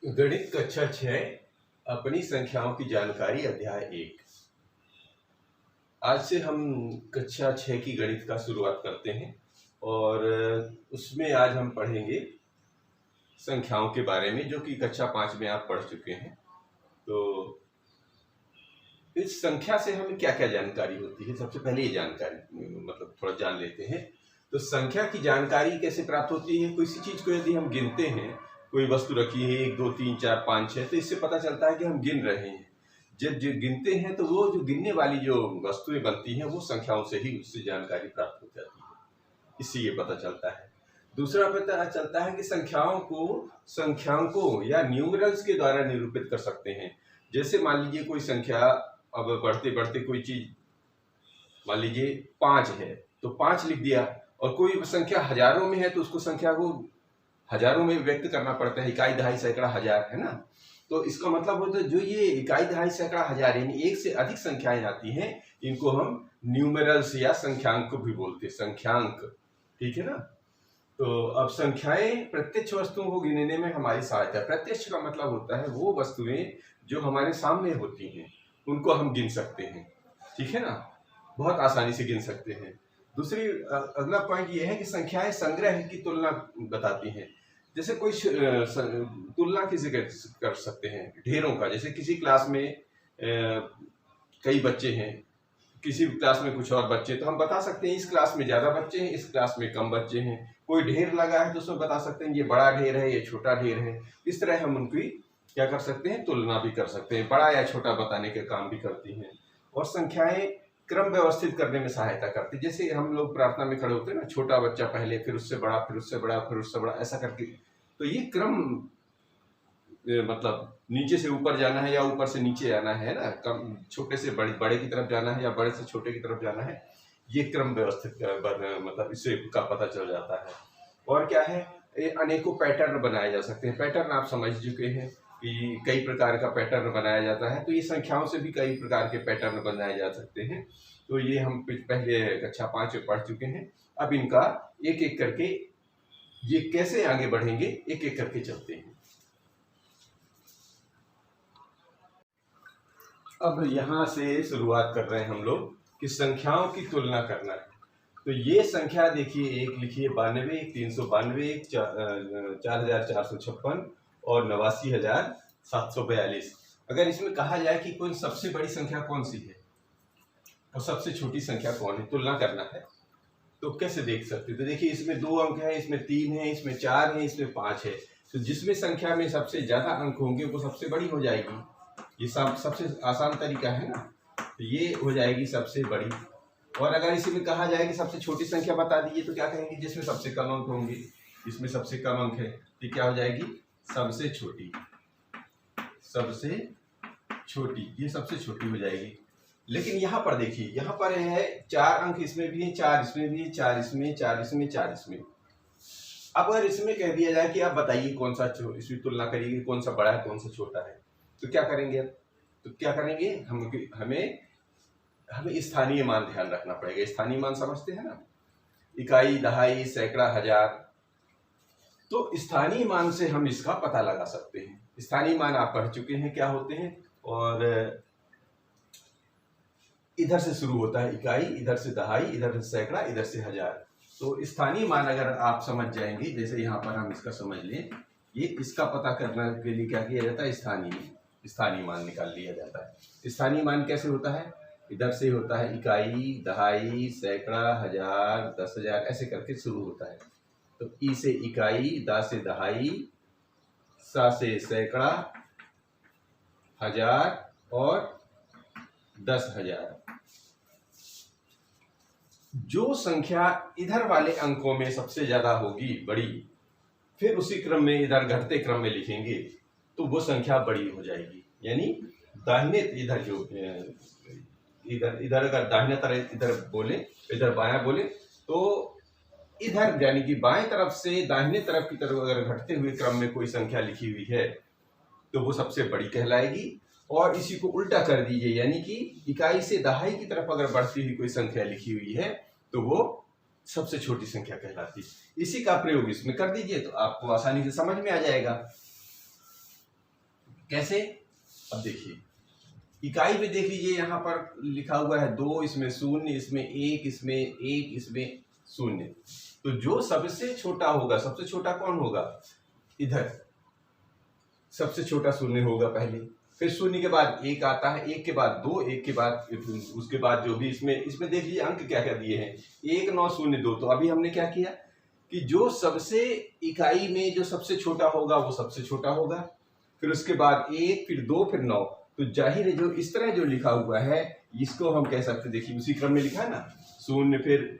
गणित कक्षा 6 अपनी संख्याओं की जानकारी अध्याय 1। आज से हम कक्षा 6 की गणित का शुरुआत करते हैं और उसमें आज हम पढ़ेंगे संख्याओं के बारे में, जो कि कक्षा 5 में आप पढ़ चुके हैं। तो इस संख्या से हमें क्या क्या जानकारी होती है, सबसे पहले ये जानकारी मतलब थोड़ा जान लेते हैं। तो संख्या की जानकारी कैसे प्राप्त होती है? किसी चीज को यदि हम गिनते हैं, कोई वस्तु रखी है 1 2 3 4 5 6, तो इससे पता चलता है कि हम गिन रहे हैं। जब जो गिनते हैं तो वो जो गिनने वाली जो वस्तुएं बनती हैं वो संख्याओं से ही उससे जानकारी प्राप्त हो जाती है, इससे ये पता चलता है। दूसरा पता चलता है कि संख्याओं को या न्यूमरल्स के द्वारा निरूपित कर सकते हैं। जैसे मान लीजिए कोई संख्या, अब बढ़ते बढ़ते कोई चीज मान लीजिए 5 है तो 5 लिख दिया, और कोई संख्या हजारों में है तो उसको संख्या को हजारों में व्यक्त करना पड़ता है, इकाई दहाई सैकड़ा हजार, है ना। तो इसका मतलब होता है जो ये इकाई दहाई सैकड़ा हजार यानी एक से अधिक संख्याएं आती हैं, इनको हम न्यूमेरल्स या संख्यांक भी बोलते हैं, संख्यांक, ठीक है ना। तो अब संख्याएं प्रत्यक्ष वस्तुओं को गिनने में हमारी सहायता है। प्रत्यक्ष का मतलब होता है वो वस्तुएं जो हमारे सामने होती हैं उनको हम गिन सकते हैं, ठीक है ना, बहुत आसानी से गिन सकते हैं। दूसरी अगला पॉइंट ये है कि संख्याएं संग्रह की तुलना बताती हैं। जैसे कोई तुलना किसी कर सकते हैं ढेरों का, जैसे किसी क्लास में कई बच्चे हैं, किसी क्लास में कुछ और बच्चे, तो हम बता सकते हैं इस क्लास में ज्यादा बच्चे हैं, इस क्लास में कम बच्चे हैं। कोई ढेर लगा है तो उसमें बता सकते हैं ये बड़ा ढेर है, ये छोटा ढेर है। इस तरह हम उनकी क्या कर सकते हैं, तुलना भी कर सकते हैं, बड़ा या छोटा बताने के काम भी करती हैं। और संख्याएं क्रम व्यवस्थित करने में सहायता करती है। जैसे हम लोग प्रार्थना में खड़े होते हैं ना, छोटा बच्चा पहले, फिर उससे बड़ा, फिर उससे बड़ा, फिर उससे बड़ा, ऐसा करके। तो ये क्रम मतलब नीचे से ऊपर जाना है या ऊपर से नीचे आना है ना, कम छोटे से बड़े की तरफ जाना है या बड़े से छोटे की तरफ जाना है, ये क्रम व्यवस्थित मतलब इससे का पता चल जाता है। और क्या है, अनेकों पैटर्न बनाए जा सकते हैं। पैटर्न आप समझ चुके हैं कि कई प्रकार का पैटर्न बनाया जाता है, तो ये संख्याओं से भी कई प्रकार के पैटर्न बनाए जा सकते हैं। तो ये हम पहले कक्षा 5 में पढ़ चुके हैं। अब इनका एक एक करके ये कैसे आगे बढ़ेंगे, एक एक करके चलते हैं। अब यहाँ से शुरुआत कर रहे हैं हम लोग कि संख्याओं की तुलना करना है। तो ये संख्या देखिए, एक लिखिए 92, 392, 4456 और 89,742। अगर इसमें कहा जाए कि कोई सबसे बड़ी संख्या कौन सी है और सबसे छोटी संख्या कौन है, तुलना करना है, तो कैसे देख सकते हैं? तो देखिए, इसमें 2 अंक है, इसमें 3 है, इसमें 4 है, इसमें 5 है। तो जिसमें संख्या में सबसे ज्यादा अंक होंगे वो सबसे बड़ी हो जाएगी। ये सबसे आसान तरीका है ना, तो ये हो जाएगी सबसे बड़ी। और अगर इसी में कहा जाए कि सबसे छोटी संख्या बता दीजिए, तो क्या कहेंगे, जिसमें सबसे कम अंक होंगे, इसमें सबसे कम अंक है, तो क्या हो जाएगी, सबसे छोटी। सबसे छोटी, ये सबसे छोटी हो जाएगी। लेकिन यहाँ पर देखिए, यहाँ पर है 4 अंक, इसमें भी है 4, इसमें भी है 4, इसमें 4, इसमें 4, इसमें। अब अगर इसमें कह दिया जाए कि आप बताइए कौन सा, इसमें तुलना करिए कौन सा बड़ा है कौन सा छोटा है, तो क्या करेंगे? तो क्या करेंगे, हमें स्थानीय मान ध्यान रखना पड़ेगा। स्थानीय मान समझते हैं ना, इकाई दहाई सैकड़ा हजार। तो स्थानीय मान से हम इसका पता लगा सकते हैं। स्थानीय मान आप पढ़ चुके हैं क्या होते हैं, और इधर से शुरू होता है इकाई, इधर से दहाई, इधर से सैकड़ा, इधर से हजार। तो स्थानीय मान अगर आप समझ जाएंगे, जैसे यहाँ पर हम इसका समझ लें, ये इसका पता करने के लिए क्या किया जाता है, स्थानीय मान निकाल लिया जाता है। स्थानीय मान कैसे होता है, इधर से होता है इकाई दहाई सैकड़ा हजार 10,000, ऐसे करके शुरू होता है। तो ई से इकाई, दा से दहाई, सा से सैकड़ा, हजार और 10,000। जो संख्या इधर वाले अंकों में सबसे ज्यादा होगी बड़ी, फिर उसी क्रम में इधर घटते क्रम में लिखेंगे तो वो संख्या बड़ी हो जाएगी। यानी दाहिने इधर जो इधर अगर दाहिने तरफ इधर बोले, इधर बायां बोले, तो इधर यानी कि बाएं तरफ से दाहिने तरफ की तरफ अगर घटते हुए क्रम में कोई संख्या लिखी हुई है तो वो सबसे बड़ी कहलाएगी। और इसी को उल्टा कर दीजिए, यानी कि इकाई से दहाई की तरफ अगर बढ़ती हुई कोई संख्या लिखी हुई है तो वो सबसे छोटी संख्या कहलाती है। इसी का प्रयोग इसमें कर दीजिए तो आपको आसानी से समझ में आ जाएगा। कैसे? अब देखिए इकाई में देख लीजिए, यहाँ पर लिखा हुआ है 2, इसमें 0, इसमें 1, इसमें 1, इसमें 0। तो जो सबसे छोटा होगा, सबसे छोटा कौन होगा? इधर सबसे छोटा 0 होगा पहले, फिर 0 के बाद 1 आता है, 1 के बाद 2, 1 के बाद उसके बाद जो भी इसमें देख लीजिए अंक क्या क्या दिए हैं, 1, 9, 0, 2। तो अभी हमने क्या किया कि जो सबसे इकाई में जो सबसे छोटा होगा वो सबसे छोटा होगा, फिर उसके बाद 1, फिर 2, फिर 9। तो जाहिर है जो इस तरह जो लिखा हुआ है इसको हम कह सकते, देखिए उसी क्रम में लिखा है ना, 0, फिर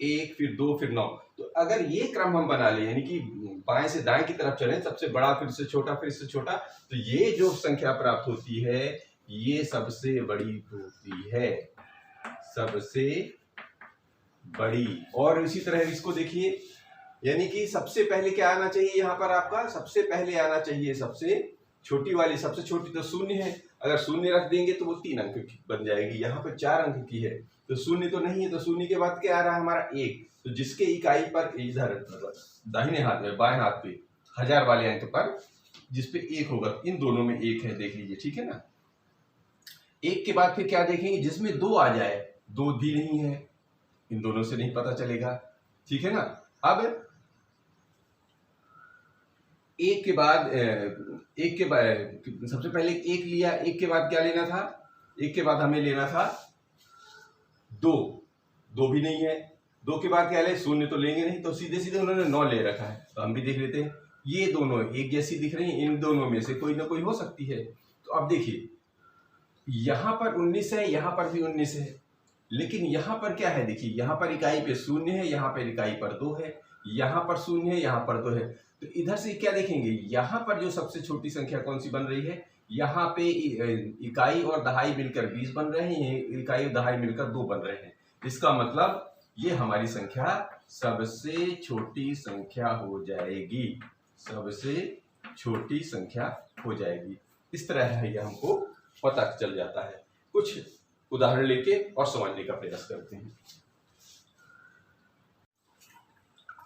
1, फिर 2, फिर 9। तो अगर ये क्रम हम बना ले, यानी कि बाएं से दाएं की तरफ चलें, सबसे बड़ा फिर से छोटा फिर से छोटा, तो ये जो संख्या प्राप्त होती है ये सबसे बड़ी होती है, सबसे बड़ी। और इसी तरह इसको देखिए, यानी कि सबसे पहले क्या आना चाहिए यहाँ पर आपका? सबसे पहले आना चाहिए सबसे छोटी वाली, सबसे छोटी तो 0 है, अगर 0 रख देंगे तो वो 3 अंक की बन जाएगी, यहाँ पर 4 अंक की है तो 0 तो नहीं है, तो 0 के बाद क्या आ रहा है हमारा 1। तो जिसके इकाई पर इधर दाहिने हाथ में, बाएं हाथ पे 1000 वाले अंक पर जिसपे 1 होगा, इन दोनों में 1 है, देख लीजिए, ठीक है ना। 1 के बाद फिर क्या देखेंगे? जिसमें 2 आ जाए, 2 भी नहीं है, इन दोनों से नहीं पता चलेगा, ठीक है ना। अब 1 के बाद सबसे पहले 1 लिया, 1 के बाद क्या लेना था? 1 के बाद हमें लेना था 2, 2 भी नहीं है, 2 के बाद क्या ले? 0 तो लेंगे नहीं, तो सीधे सीधे उन्होंने 9 ले रखा है, तो हम भी देख लेते हैं। ये दोनों एक जैसी दिख रही हैं, इन दोनों में से कोई ना कोई हो सकती है। तो अब देखिए यहाँ पर 19 है, यहाँ पर भी 19 है, लेकिन यहाँ पर क्या है? देखिए यहाँ पर इकाई पे 0 है, यहाँ पर इकाई पर 2 है, यहाँ पर 0 है, यहाँ पर 2 है। तो इधर से क्या देखेंगे? यहाँ पर जो सबसे छोटी संख्या कौन सी बन रही है? यहाँ पे इकाई और दहाई मिलकर 20 बन रहे हैं, इकाई और दहाई मिलकर 2 बन रहे हैं। इसका मतलब ये हमारी संख्या सबसे छोटी संख्या हो जाएगी, सबसे छोटी संख्या हो जाएगी। इस तरह है, यह हमको पता चल जाता है। कुछ उदाहरण लेके और समझने का प्रयास करते हैं।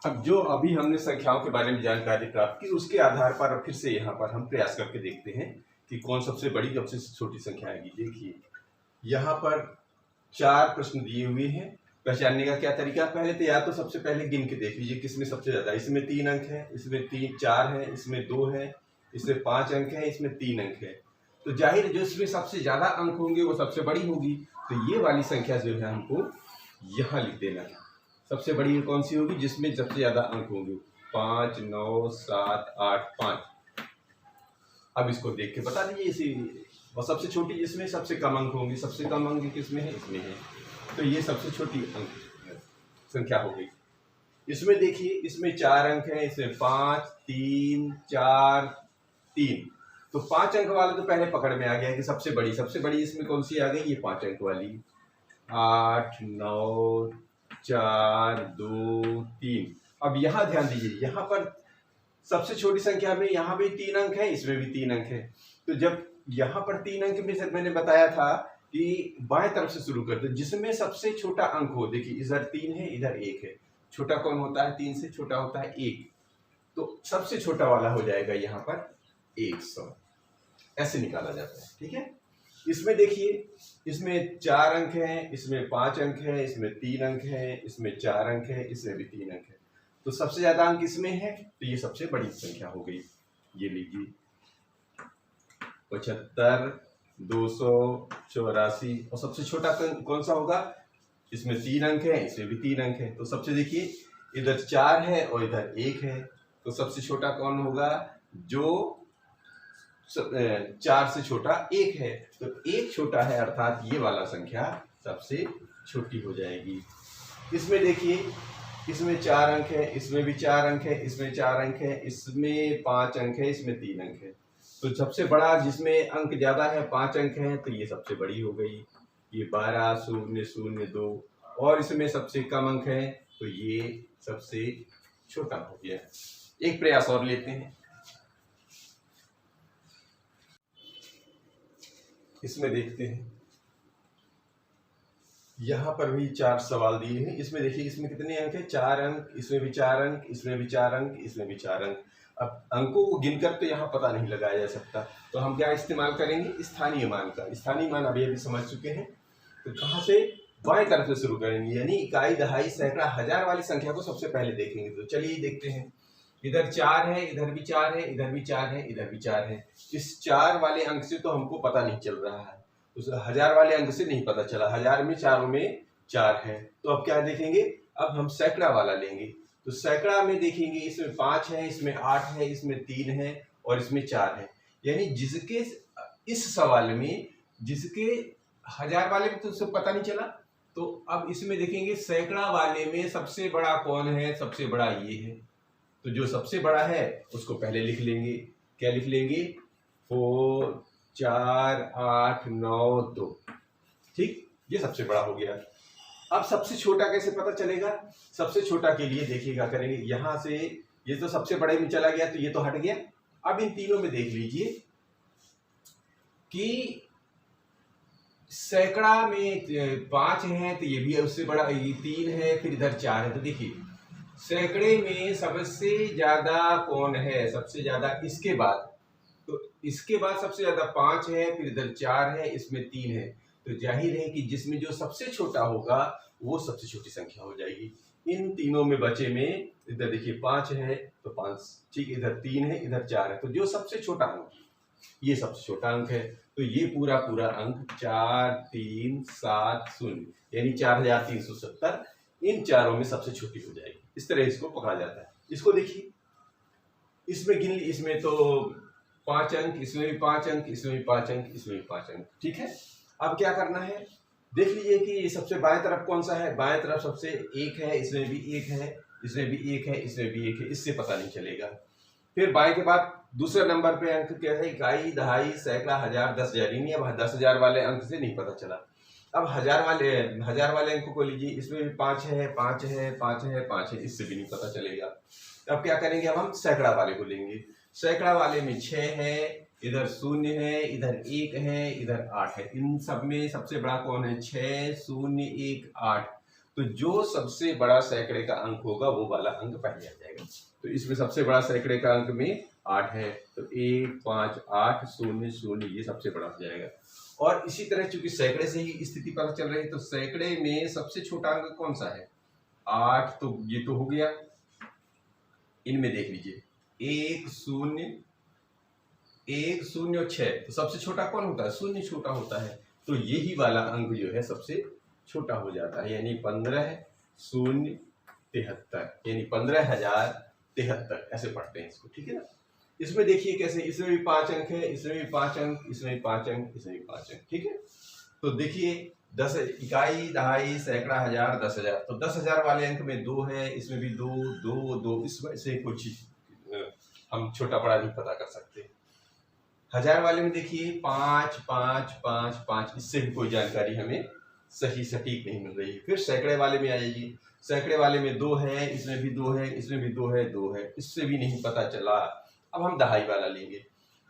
अब जो अभी हमने संख्याओं के बारे में जानकारी प्राप्त की, उसके आधार पर फिर से यहाँ पर हम प्रयास करके देखते हैं कि कौन सबसे बड़ी सबसे छोटी संख्या आएगी। देखिए यहाँ पर 4 प्रश्न दिए हुए हैं। पहचानने का क्या तरीका? पहले तो या तो सबसे पहले गिन के देख लीजिए किसमें सबसे ज्यादा। इसमें 3 अंक है, इसमें 4 है, इसमें 2 है, इसमें 5 अंक है, इसमें 3 अंक है। तो जाहिर जो इसमें सबसे ज्यादा अंक होंगे वो सबसे बड़ी होगी। तो ये वाली संख्या जो है हमको यहाँ लिख देना है। सबसे बड़ी कौन सी होगी? जिसमें सबसे ज्यादा अंक होंगे, 5, 9, 7, 8, 5। अब इसको देख के बता दीजिए इसी। और सबसे छोटी जिसमें सबसे कम अंक होंगे, सबसे कम अंक किसमें है? इसमें है। तो ये सबसे छोटी अंक संख्या हो गई। इसमें देखिए, इसमें 4 अंक है, इसमें 5, 3, 4, 3। तो 5 अंक वाला तो पहले पकड़ में आ गया कि सबसे बड़ी इसमें कौन सी आ गई? ये 5 अंक वाली। 8, 9, 4, 2, 3। अब यहाँ ध्यान दीजिए, यहाँ पर सबसे छोटी संख्या में यहाँ भी 3 अंक है, इसमें भी 3 अंक है। तो जब यहाँ पर 3 अंक में से मैंने बताया था कि बाएं तरफ से शुरू करते, जिसमें सबसे छोटा अंक हो। देखिए इधर 3 है, इधर 1 है। छोटा कौन होता है? 3 से छोटा होता है 1। तो सबसे छोटा वाला हो जाएगा यहाँ पर 100। ऐसे निकाला जाता है, ठीक है। इसमें देखिए, इसमें 4 अंक हैं, इसमें 5 अंक है, इसमें 3 अंक है, इसमें 4 अंक है, इसमें भी 3 अंक है। तो सबसे ज्यादा अंक इसमें है, तो ये सबसे बड़ी संख्या हो गई। ये लीजिए 75, 284। और सबसे छोटा कौन सा होगा? इसमें 3 अंक है, इसमें भी 3 अंक है। तो सबसे देखिए इधर 4 है और इधर 1 है। तो सबसे छोटा कौन होगा? जो 4 से छोटा 1 है। तो 1 छोटा है, अर्थात ये वाला संख्या सबसे छोटी हो जाएगी। इसमें देखिए, इसमें 4 अंक है, इसमें भी 4 अंक है, इसमें 4 अंक है, इसमें 5 अंक है, इसमें 3 अंक है। तो सबसे बड़ा जिसमें अंक ज्यादा है, 5 अंक है, तो ये सबसे बड़ी हो गई। ये 12, 0, 0, 2। और इसमें सबसे कम अंक है, तो ये सबसे छोटा हो गया। एक प्रयास और लेते हैं। इसमें देखते हैं, यहाँ पर भी 4 सवाल दिए हैं। इसमें देखिए, इसमें कितने अंक है? 4 अंक, इसमें भी 4 अंक, इसमें भी 4 अंक, इसमें भी 4 अंक। अब अंकों को गिनकर तो यहाँ पता नहीं लगाया जा सकता, तो हम क्या इस्तेमाल करेंगे, स्थानीय मान का। स्थानीय मान अभी अभी समझ चुके हैं, तो कहाँ से, बाएं तरफ से शुरू करेंगे, यानी इकाई, दहाई, सैकड़ा, हजार वाली संख्या को सबसे पहले देखेंगे। तो चलिए देखते हैं। इधर 4 है, इधर भी 4 है, इधर भी 4 है, इधर भी 4 है। इस 4 वाले अंक से तो हमको पता नहीं चल रहा है, उस हजार वाले अंक से नहीं पता चला। हजार में चारों में 4 है, तो अब क्या देखेंगे, अब हम सैकड़ा वाला लेंगे। तो सैकड़ा में देखेंगे, इसमें 5 है, इसमें 8 है, इसमें 3 है और इसमें 4 है। यानी जिसके इस सवाल में जिसके हजार वाले में तो उससे पता नहीं चला, तो अब इसमें देखेंगे सैकड़ा वाले में सबसे बड़ा कौन है, सबसे बड़ा ये है। तो जो सबसे बड़ा है उसको पहले लिख लेंगे। क्या लिख लेंगे, 4 4 8 9 2, ठीक, ये सबसे बड़ा हो गया। अब सबसे छोटा कैसे पता चलेगा, सबसे छोटा के लिए देखिए क्या करेंगे, यहां से ये तो सबसे बड़े में चला गया, तो ये तो हट गया। अब इन तीनों में देख लीजिए कि सैकड़ा में 5 है, तो ये भी उससे बड़ा, ये 3 है, फिर इधर 4 है। तो देखिए सैकड़े में सबसे ज्यादा कौन है, सबसे ज्यादा इसके बाद, तो इसके बाद सबसे ज्यादा 5 है, फिर इधर 4 है, इसमें 3 है। तो जाहिर है कि जिसमें जो सबसे छोटा होगा वो सबसे छोटी संख्या हो जाएगी। इन तीनों में बचे में, इधर देखिए 5 है तो 5, ठीक, इधर 3 है, इधर 4 है, तो जो सबसे छोटा अंक, ये सबसे छोटा अंक है। तो ये पूरा पूरा अंक 4370 यानी 4370 इन चारों में सबसे छोटी हो जाएगी। इस तरह इसको पकड़ा जाता है। इसको देखिए, इसमें गिन ली, इसमें तो 5 अंक, इसमें भी 5 अंक, इसमें भी 5 अंक, इसमें भी 5 अंक, ठीक है। अब क्या करना है, देख लीजिए कि सबसे बाएं तरफ कौन सा है, बाएं तरफ सबसे 1 है, इसमें भी 1 है, इसमें भी 1 है, इसमें भी 1 है, इससे पता नहीं चलेगा। फिर बाएं के बाद दूसरे नंबर पे अंक क्या है, इकाई, दहाई, सैकड़ा, हजार, 10,000। यानी अब 10,000 वाले अंक से नहीं पता चला। अब हजार वाले अंक को लीजिए, इसमें भी 5 है, 5 है, 5 है, 5 है, इससे भी नहीं पता चलेगा। अब क्या करेंगे, अब हम सैकड़ा वाले को लेंगे। सैकड़ा वाले में 6 है, इधर 0 है, इधर 1 है, इधर 8 है। इन सब में सबसे बड़ा कौन है, 6 0 1 8। तो जो सबसे बड़ा सैकड़े का अंक होगा वो वाला अंक पहले आ जाएगा। तो इसमें सबसे बड़ा सैकड़े का अंक में 8 है, तो 1 5 8 0 0, ये सबसे बड़ा हो जाएगा। और इसी तरह चूंकि सैकड़े से ही स्थिति पता चल रही है, तो सैकड़े में सबसे छोटा अंक कौन सा है, 8, तो ये तो हो गया। इनमें देख लीजिए 1 0 1 0 और 6, तो सबसे छोटा कौन होता है, 0 छोटा होता है। तो यही वाला अंक जो है सबसे छोटा हो जाता है, यानी 15,073, यानी 15,073 ऐसे पढ़ते हैं इसको, ठीक है ना। इसमें देखिए कैसे, इसमें भी 5 अंक है, इसमें भी 5 अंक, इसमें भी 5 अंक, इसमें भी 5 अंक, ठीक है। तो देखिए 10 इकाई, दहाई, सैकड़ा, हजार, 10,000। तो 10,000 वाले अंक में 2 है, इसमें भी 2 2 2, इसमें से कुछ हम छोटा बड़ा नहीं पता कर सकते। हजार वाले में देखिए 5 5 5 5, इससे भी कोई जानकारी हमें सही सटीक नहीं मिल रही। फिर सैकड़े वाले में आ जाइए, सैकड़े वाले में 2 है, इसमें भी 2 है, इसमें भी 2 है, 2 है, इससे भी नहीं पता चला। अब हम दहाई वाला लेंगे।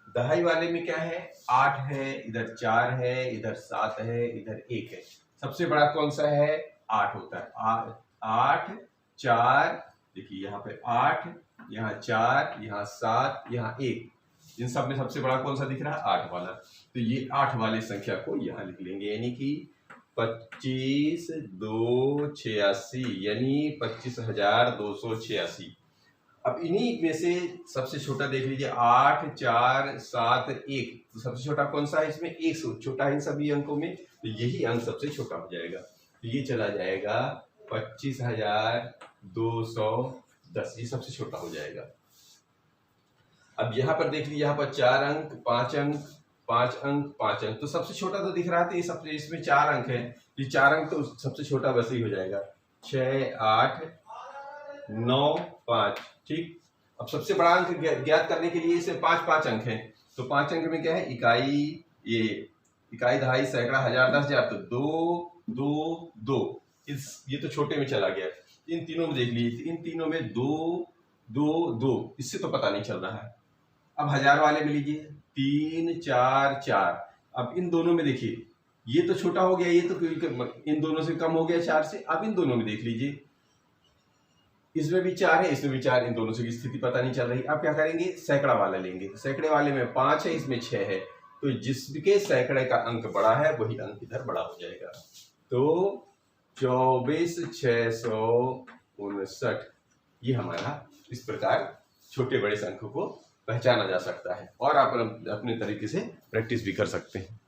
दहाई वाले में क्या है, 8 है, इधर 4 है, इधर 7 है, इधर 1 है। सबसे बड़ा कौन सा है, 8 होता है। 8 4, देखिए यहाँ पे 8, यहाँ 4, यहाँ 7, यहाँ 1, इन सब में सबसे बड़ा कौन सा दिख रहा है, 8 वाला। तो ये 8 वाली संख्या को यहाँ लिख लेंगे, यानी कि 25 2 86, यानी 25,286। अब इन्हीं में से सबसे छोटा देख लीजिए, 8 4 7 1, तो सबसे छोटा कौन सा है, इसमें 1 छोटा है इन सभी अंकों में, तो यही अंक सबसे छोटा हो जाएगा। तो ये चला जाएगा 25,210, ये सबसे छोटा हो जाएगा। अब यहाँ पर देख लीजिए, यहाँ पर 4 अंक 5 अंक 5 अंक 5 अंक, तो सबसे छोटा तो दिख रहा था, ये सबसे, इसमें 4 अंक है, ये 4 अंक तो सबसे छोटा वैसे ही हो जाएगा, 6 8 9 5, ठीक। अब सबसे बड़ा अंक ज्ञात करने के लिए इसे 5 5 अंक है, तो 5 अंक में क्या है, इकाई, ये इकाई, दहाई, सैकड़ा, हजार, 10,000, तो 2 2 2, ये तो छोटे में चला गया। इन तीनों में देख लीजिए, इन तीनों में 2 2 2, इससे तो पता नहीं चल रहा है। अब हजार वाले में लीजिए, 3 4 4। अब इन दोनों में देखिए, ये तो छोटा हो गया, ये तो इन दोनों से कम हो गया 4 से। अब इन दोनों में देख लीजिए, इसमें भी 4 है, इसमें भी 4, इन दोनों से की स्थिति पता नहीं चल रही। अब क्या करेंगे, सैकड़ा वाला लेंगे। सैकड़े वाले में 5 है, इसमें 6 है, तो जिसके सैकड़े का अंक बड़ा है वही अंक इधर बड़ा हो जाएगा। तो 24,659 ये हमारा इस प्रकार छोटे बड़े अंकों को पहचाना जा सकता है, और आप अपने तरीके से प्रैक्टिस भी कर सकते हैं।